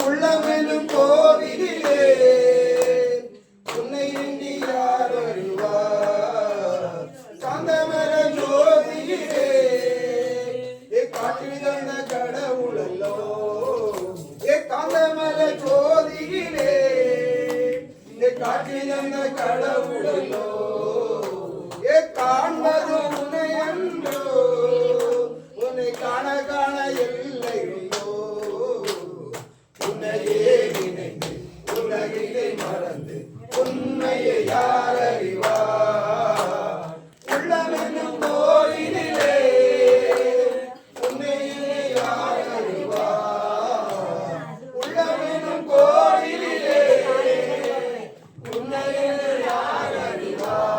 உள்ளமெனும் கோவிலே உன்னை எண்ணி யார் வருவார் சாந்தமர ஜோதியிலே காற்றில் தந்த கடவுளல்லோ காந்தமர ஜோதியிலே காற்றில் தந்த கடவுளல்லோ காண்பது உன்னை அன்றோ உன்னை காண காண இல்லை உன்னையே நினைந்து உலகிலே மறந்து உண்மையை யார் அறிவார் உள்ளமெனும் கோயிலே உன்னையே யார் அறிவார் உள்ளமெனும் கோயிலே உன்னையே யார் அறிவார்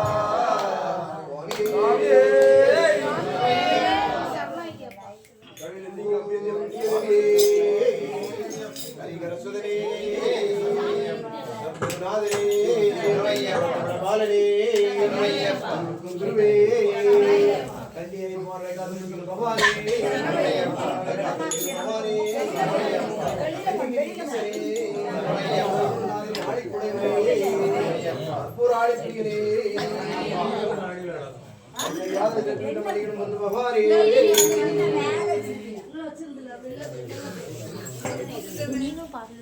நீங்களும் பாத்து